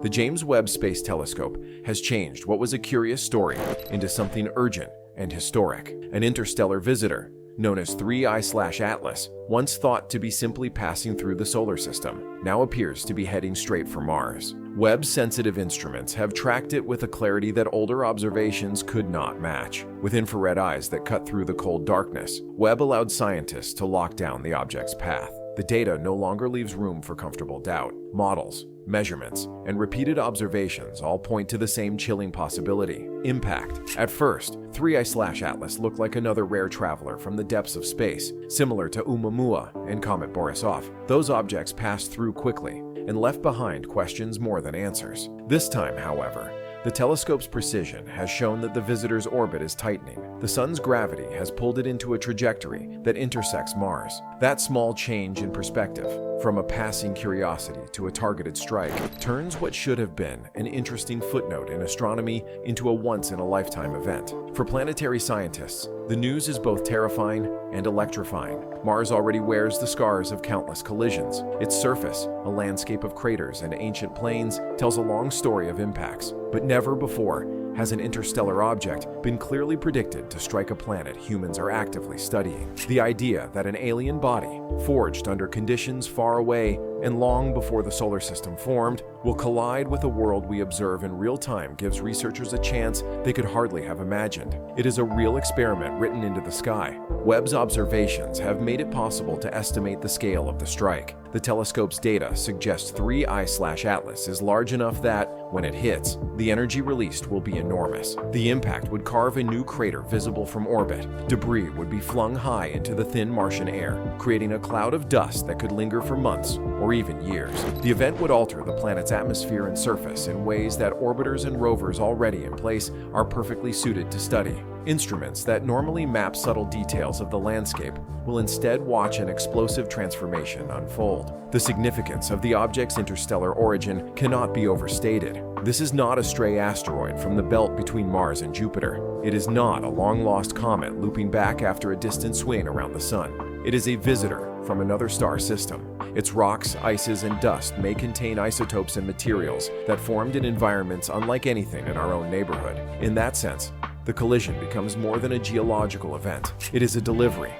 The James Webb Space Telescope has changed what was a curious story into something urgent and historic. An interstellar visitor, known as 3I/Atlas, once thought to be simply passing through the solar system, now appears to be heading straight for Mars. Webb's sensitive instruments have tracked it with a clarity that older observations could not match. With infrared eyes that cut through the cold darkness, Webb allowed scientists to lock down the object's path. The data no longer leaves room for comfortable doubt. Models, measurements, and repeated observations all point to the same chilling possibility: impact. At first, 3I/Atlas looked like another rare traveler from the depths of space, similar to Oumuamua and Comet Borisov. Those objects passed through quickly and left behind questions more than answers. This time, however, the telescope's precision has shown that the visitor's orbit is tightening. The sun's gravity has pulled it into a trajectory that intersects Mars. That small change in perspective, from a passing curiosity to a targeted strike, turns what should have been an interesting footnote in astronomy into a once-in-a-lifetime event. For planetary scientists, the news is both terrifying and electrifying. Mars already wears the scars of countless collisions. Its surface, a landscape of craters and ancient plains, tells a long story of impacts. But never before has an interstellar object been clearly predicted to strike a planet humans are actively studying. The idea that an alien body, forged under conditions far away and long before the solar system formed, will collide with a world we observe in real time gives researchers a chance they could hardly have imagined. It is a real experiment written into the sky. Webb's observations have made it possible to estimate the scale of the strike. The telescope's data suggests 3I/Atlas is large enough that, when it hits, the energy released will be enormous. The impact would carve a new crater visible from orbit. Debris would be flung high into the thin Martian air, creating a cloud of dust that could linger for months or even years. The event would alter the planet's atmosphere and surface in ways that orbiters and rovers already in place are perfectly suited to study. Instruments that normally map subtle details of the landscape will instead watch an explosive transformation unfold. The significance of the object's interstellar origin cannot be overstated. This is not a stray asteroid from the belt between Mars and Jupiter. It is not a long-lost comet looping back after a distant swing around the Sun. It is a visitor from another star system. Its rocks, ices, and dust may contain isotopes and materials that formed in environments unlike anything in our own neighborhood. In that sense, the collision becomes more than a geological event. It is a delivery,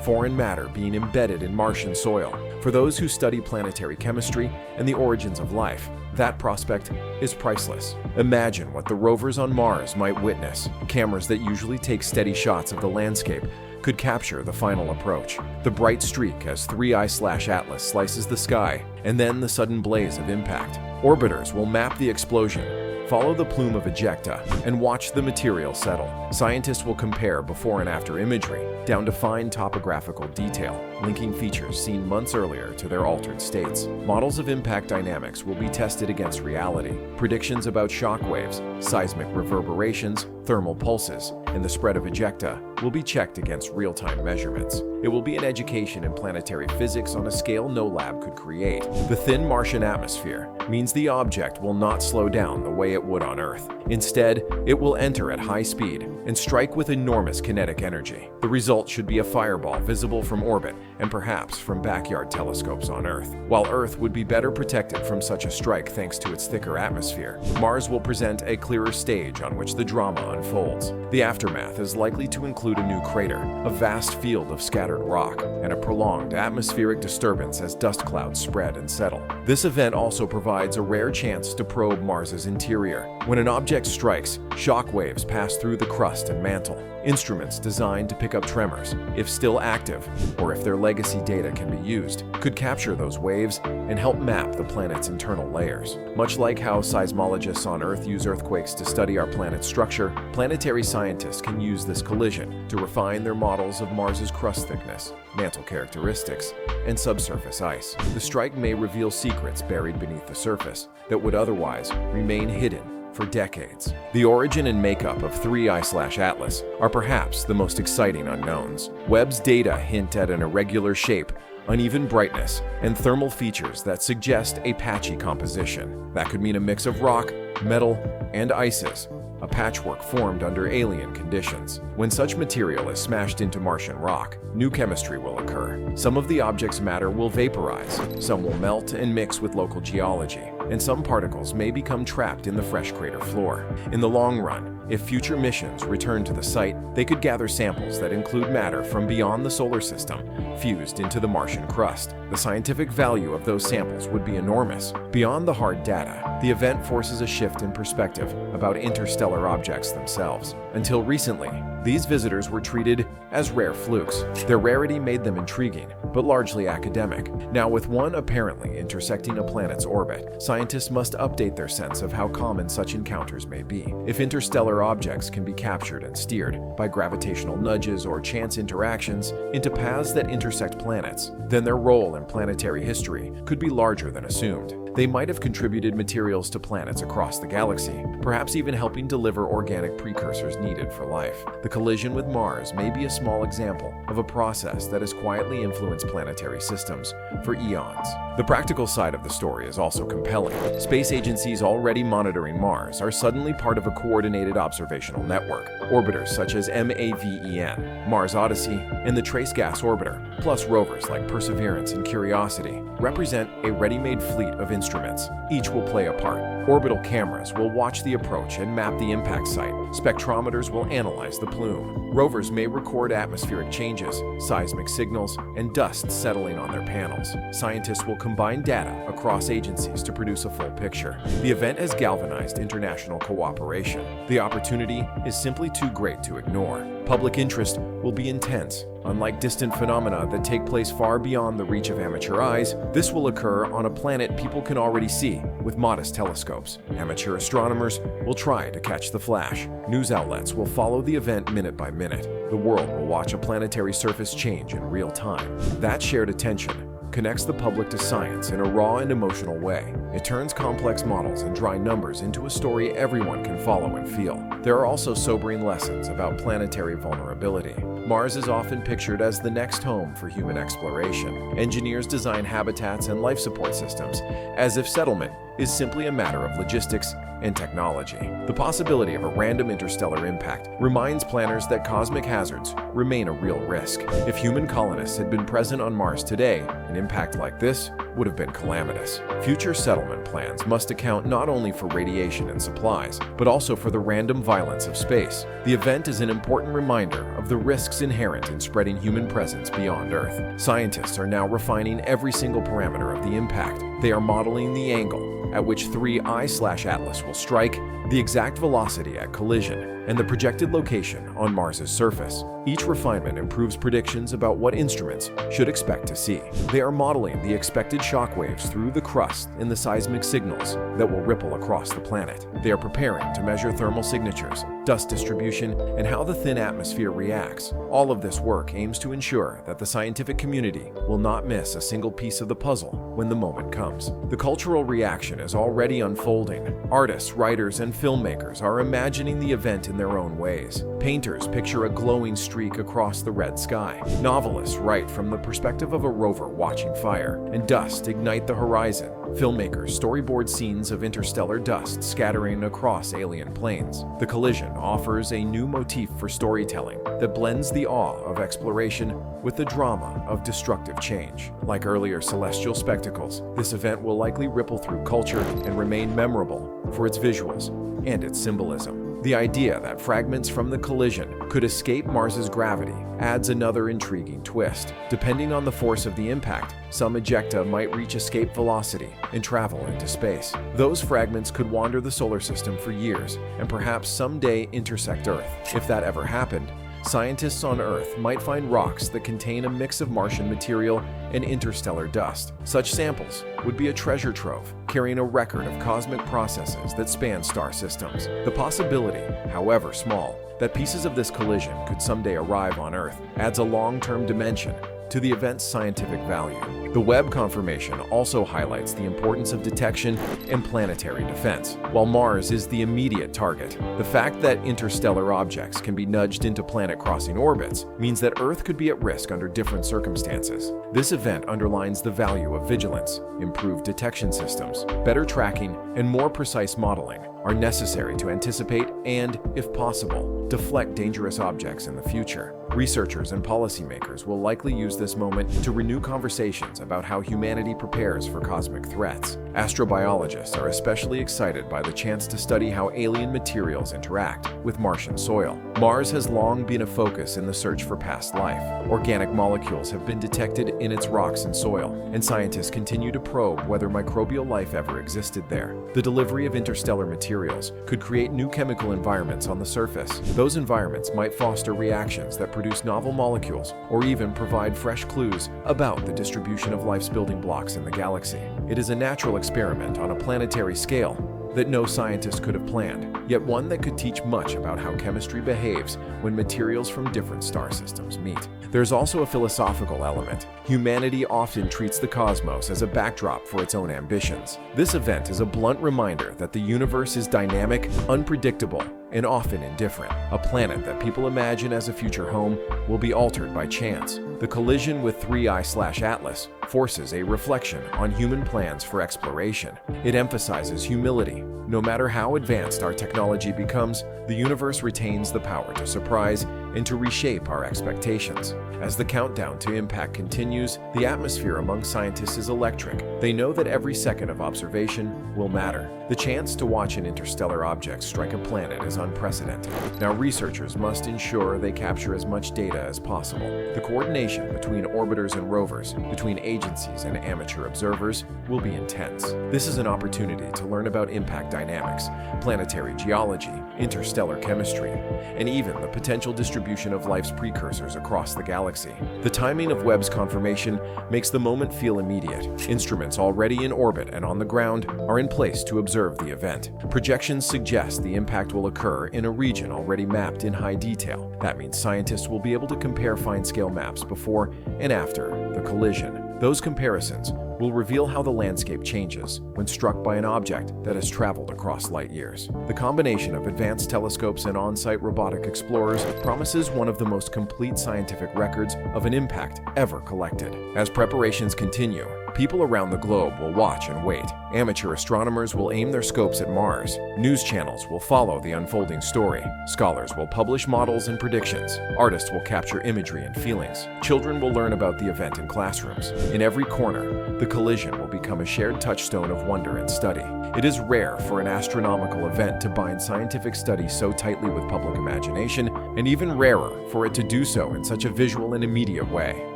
foreign matter being embedded in Martian soil. For those who study planetary chemistry and the origins of life, that prospect is priceless. Imagine what the rovers on Mars might witness. Cameras that usually take steady shots of the landscape could capture the final approach. The bright streak as 3I/Atlas slices the sky, and then the sudden blaze of impact. Orbiters will map the explosion, follow the plume of ejecta, and watch the material settle. Scientists will compare before and after imagery, down to fine topographical detail, linking features seen months earlier to their altered states. Models of impact dynamics will be tested against reality. Predictions about shock waves, seismic reverberations, thermal pulses, and the spread of ejecta will be checked against real-time measurements. It will be an education in planetary physics on a scale no lab could create. The thin Martian atmosphere means the object will not slow down the way it would on Earth. Instead, it will enter at high speed and strike with enormous kinetic energy. The result should be a fireball visible from orbit and perhaps from backyard telescopes on Earth. While Earth would be better protected from such a strike thanks to its thicker atmosphere, Mars will present a clearer stage on which the drama unfolds. The aftermath is likely to include a new crater, a vast field of scattered rock, and a prolonged atmospheric disturbance as dust clouds spread and settle. This event also provides a rare chance to probe Mars's interior. When an object strikes, shock waves pass through the crust and mantle. Instruments designed to pick up tremors, if still active, or if their legacy data can be used, could capture those waves and help map the planet's internal layers. Much like how seismologists on Earth use earthquakes to study our planet's structure, planetary scientists can use this collision to refine their models of Mars's crust thickness, mantle characteristics, and subsurface ice. The strike may reveal secrets buried beneath the surface that would otherwise remain hidden for decades. The origin and makeup of 3I/Atlas are perhaps the most exciting unknowns. Webb's data hint at an irregular shape, uneven brightness, and thermal features that suggest a patchy composition. That could mean a mix of rock, metal, and ices, a patchwork formed under alien conditions. When such material is smashed into Martian rock, new chemistry will occur. Some of the object's matter will vaporize, some will melt and mix with local geology. and some particles may become trapped in the fresh crater floor. In the long run, if future missions return to the site, they could gather samples that include matter from beyond the solar system, fused into the Martian crust. The scientific value of those samples would be enormous. Beyond the hard data, the event forces a shift in perspective about interstellar objects themselves. Until recently, these visitors were treated as rare flukes. Their rarity made them intriguing, but largely academic. Now, with one apparently intersecting a planet's orbit, scientists must update their sense of how common such encounters may be. If interstellar objects can be captured and steered by gravitational nudges or chance interactions into paths that intersect planets, then their role in planetary history could be larger than assumed. They might have contributed materials to planets across the galaxy, perhaps even helping deliver organic precursors needed for life. The collision with Mars may be a small example of a process that has quietly influenced planetary systems for eons. The practical side of the story is also compelling. Space agencies already monitoring Mars are suddenly part of a coordinated observational network. Orbiters such as MAVEN, Mars Odyssey, and the Trace Gas Orbiter, plus rovers like Perseverance and Curiosity, represent a ready-made fleet of instruments. Each will play a part. Orbital cameras will watch the approach and map the impact site. Spectrometers will analyze the plume. Rovers may record atmospheric changes, seismic signals, and dust settling on their panels. Scientists will combine data across agencies to produce a full picture. The event has galvanized international cooperation. The opportunity is simply too great to ignore. Public interest will be intense. Unlike distant phenomena that take place far beyond the reach of amateur eyes, this will occur on a planet people can already see with modest telescopes. Amateur astronomers will try to catch the flash. News outlets will follow the event minute by minute. The world will watch a planetary surface change in real time. That shared attention connects the public to science in a raw and emotional way. It turns complex models and dry numbers into a story everyone can follow and feel. There are also sobering lessons about planetary vulnerability. Mars is often pictured as the next home for human exploration. Engineers design habitats and life support systems as if settlement is simply a matter of logistics and technology. The possibility of a random interstellar impact reminds planners that cosmic hazards remain a real risk. If human colonists had been present on Mars today, an impact like this would have been calamitous. Future settlement plans must account not only for radiation and supplies, but also for the random violence of space. The event is an important reminder of the risks inherent in spreading human presence beyond Earth. Scientists are now refining every single parameter of the impact. They are modeling the angle at which 3I/Atlas will strike, the exact velocity at collision, and the projected location on Mars's surface. Each refinement improves predictions about what instruments should expect to see. They are modeling the expected shock waves through the crust and the seismic signals that will ripple across the planet. They are preparing to measure thermal signatures, dust distribution, and how the thin atmosphere reacts. All of this work aims to ensure that the scientific community will not miss a single piece of the puzzle when the moment comes. The cultural reaction is already unfolding. Artists, writers, and filmmakers are imagining the event in their own ways. Painters picture a glowing streak across the red sky. Novelists write from the perspective of a rover watching fire, and dust ignite the horizon. Filmmakers storyboard scenes of interstellar dust scattering across alien planes. The collision offers a new motif for storytelling that blends the awe of exploration with the drama of destructive change. Like earlier celestial spectacles, this event will likely ripple through culture and remain memorable for its visuals and its symbolism. The idea that fragments from the collision could escape Mars's gravity adds another intriguing twist. Depending on the force of the impact, some ejecta might reach escape velocity and travel into space. Those fragments could wander the solar system for years and perhaps someday intersect Earth. If that ever happened, scientists on Earth might find rocks that contain a mix of Martian material and interstellar dust. Such samples would be a treasure trove, carrying a record of cosmic processes that span star systems. The possibility, however small, that pieces of this collision could someday arrive on Earth adds a long-term dimension to the event's scientific value. The Webb confirmation also highlights the importance of detection and planetary defense. While Mars is the immediate target, the fact that interstellar objects can be nudged into planet-crossing orbits means that Earth could be at risk under different circumstances. This event underlines the value of vigilance. Improved detection systems, better tracking, and more precise modeling are necessary to anticipate and, if possible, deflect dangerous objects in the future. Researchers and policymakers will likely use this moment to renew conversations about how humanity prepares for cosmic threats. Astrobiologists are especially excited by the chance to study how alien materials interact with Martian soil. Mars has long been a focus in the search for past life. Organic molecules have been detected in its rocks and soil, and scientists continue to probe whether microbial life ever existed there. The delivery of interstellar materials could create new chemical environments on the surface. Those environments might foster reactions that produce novel molecules or even provide fresh clues about the distribution of life's building blocks in the galaxy. It is a natural experiment on a planetary scale that no scientist could have planned, yet one that could teach much about how chemistry behaves when materials from different star systems meet. There's also a philosophical element. Humanity often treats the cosmos as a backdrop for its own ambitions. This event is a blunt reminder that the universe is dynamic, unpredictable, and often indifferent. A planet that people imagine as a future home will be altered by chance. The collision with 3I/Atlas forces a reflection on human plans for exploration. It emphasizes humility. No matter how advanced our technology becomes, the universe retains the power to surprise and to reshape our expectations. As the countdown to impact continues, the atmosphere among scientists is electric. They know that every second of observation will matter. The chance to watch an interstellar object strike a planet is unprecedented. Now, researchers must ensure they capture as much data as possible. The coordination between orbiters and rovers, between agencies and amateur observers, will be intense. This is an opportunity to learn about impact dynamics, planetary geology, interstellar chemistry, and even the potential distribution of life's precursors across the galaxy. The timing of Webb's confirmation makes the moment feel immediate. Instruments already in orbit and on the ground are in place to observe the event. Projections suggest the impact will occur in a region already mapped in high detail. That means scientists will be able to compare fine-scale maps before and after the collision. Those comparisons will reveal how the landscape changes when struck by an object that has traveled across light years. The combination of advanced telescopes and on-site robotic explorers promises one of the most complete scientific records of an impact ever collected. As preparations continue, people around the globe will watch and wait. Amateur astronomers will aim their scopes at Mars. News channels will follow the unfolding story. Scholars will publish models and predictions. Artists will capture imagery and feelings. Children will learn about the event in classrooms. In every corner, the collision will become a shared touchstone of wonder and study. It is rare for an astronomical event to bind scientific study so tightly with public imagination, and even rarer for it to do so in such a visual and immediate way.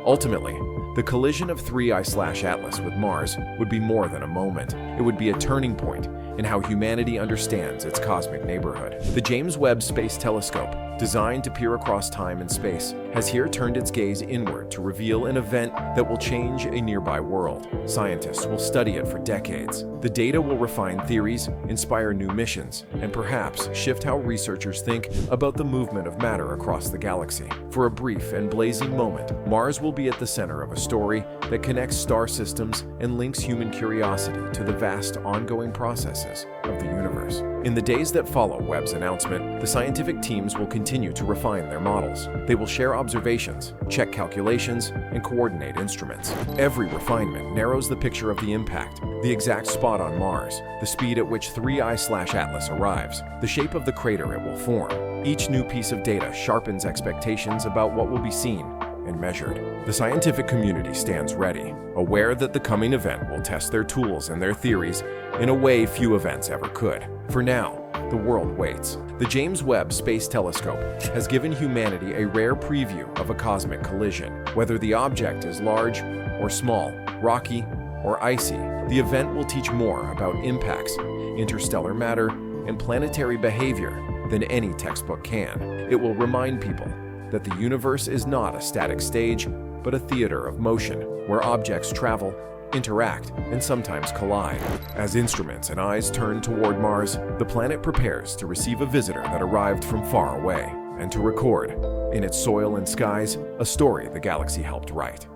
Ultimately, the collision of 3I/Atlas with Mars would be more than a moment. It would be a turning point in how humanity understands its cosmic neighborhood. The James Webb Space Telescope, designed to peer across time and space, has here turned its gaze inward to reveal an event that will change a nearby world. Scientists will study it for decades. The data will refine theories, inspire new missions, and perhaps shift how researchers think about the movement of matter across the galaxy. For a brief and blazing moment, Mars will be at the center of a story that connects star systems and links human curiosity to the vast ongoing processes of the universe. In the days that follow Webb's announcement, the scientific teams will continue to refine their models. They will share observations, check calculations, and coordinate instruments. Every refinement narrows the picture of the impact, the exact spot on Mars, the speed at which 3I/Atlas arrives, the shape of the crater it will form. Each new piece of data sharpens expectations about what will be seen and measured. The scientific community stands ready, aware that the coming event will test their tools and their theories in a way few events ever could. For now, the world waits. The James Webb Space Telescope has given humanity a rare preview of a cosmic collision. Whether the object is large or small, rocky or icy, the event will teach more about impacts, interstellar matter, and planetary behavior than any textbook can. It will remind people that the universe is not a static stage, but a theater of motion, where objects travel, interact, and sometimes collide. As instruments and eyes turn toward Mars, the planet prepares to receive a visitor that arrived from far away, and to record, in its soil and skies, a story the galaxy helped write.